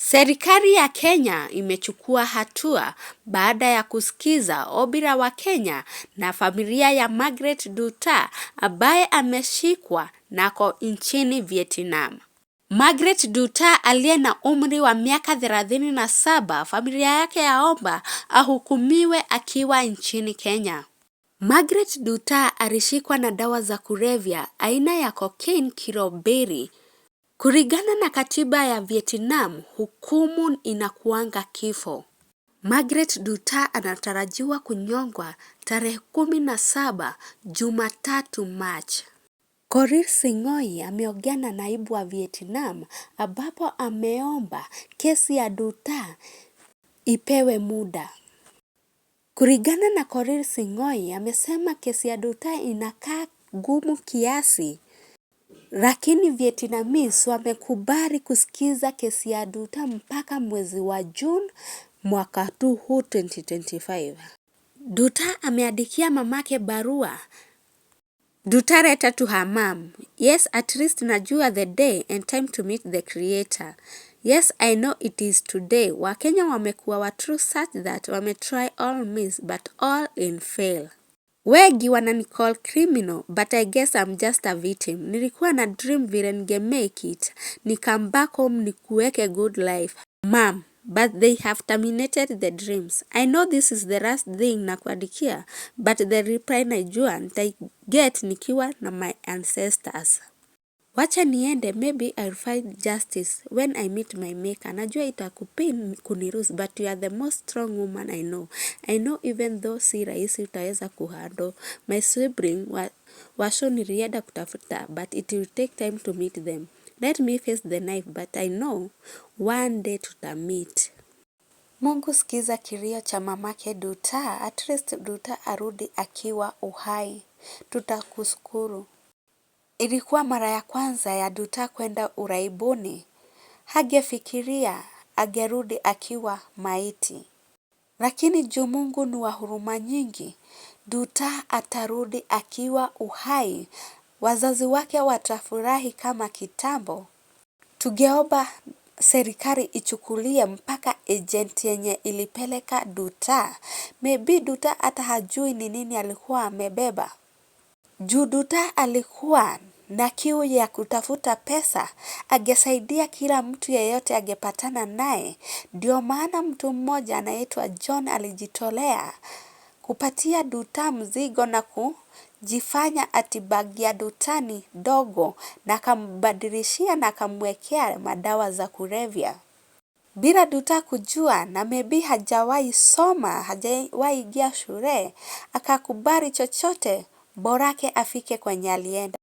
Serikali ya Kenya imechukua hatua baada ya kusikiza ombi la Wakenya na familia ya Margaret Duta ambaye ameshikwa nako nchini Vietnam. Margaret Duta aliye na umri wa miaka 37, familia yake yaomba ahukumiwe akiwa nchini Kenya. Margaret Duta alishikwa na dawa za kulevya aina ya cocaine kilo 2. Kulingana na katiba ya Vietnam, hukumu inakuanga kifo. Margaret Duta anatarajiwa kunyongwa tarehe 17 Jumatatu Machi. Korir Sing'oei ameongea na naibu wa Vietnam ambapo ameomba kesi ya Duta ipewe muda. Kulingana na Korir Sing'oei amesema kesi ya Duta inakaa ngumu kiasi. Lakini Vietnamese wamekubali kusikiza kesi ya Duta mpaka mwezi wa June mwaka huu 2025. Duta ameandikia mamake barua. Duta letter to her mom. Yes, at least najua the day and time to meet the creator. Yes, I know it is today. Wakenya wamekuwa wa true such that wametry all means but all in fail. Wengi wananicall criminal but I guess I'm just a victim. Nilikuwa na dream vile ninge make it. Ni come back home nikuweke good life. Mom, but they have terminated the dreams. I know this is the last thing nakuandikia, but the reply najua nitaiget nikiwa na my ancestors. Wacha niende, maybe I'll find justice when I meet my maker. Najua itakupain kuniruhusu, but you are the most strong woman I know. I know even though si rahisi utaweza kuhandle. My sibling washo nilienda kutafuta, but it will take time to meet them. Let me face the knife, but I know one day tutamit. Mungu sikiza kilio cha mamake Duta, at least Duta arudi akiwa uhai. Tutakushukuru. Ilikuwa mara ya kwanza ya Duta kwenda uraibuni. Hagefikiria agerudi akiwa maiti. Lakini juu Mungu ni wa huruma nyingi, Duta atarudi akiwa uhai. Wazazi wake watafurahi kama kitambo. Tungeomba serikali ichukulie mpaka agent yenye ilipeleka Duta. Maybe Duta hata hajui ni nini alikuwa amebeba. Juu Duta alikuwa na kiu ya kutafuta pesa, angesaidia kila mtu yeyote angepatana naye. Ndio maana mtu mmoja anaitwa John alijitolea kupatia Duta mzigo na kujifanya ati bagi ya Duta ni dogo na akambadilishia na akamwekea madawa za kulevya. Bila Duta kujua, na maybe hajawahi soma, hajawahi ingia shule, akakubali chochote borake afike kwenye alienda.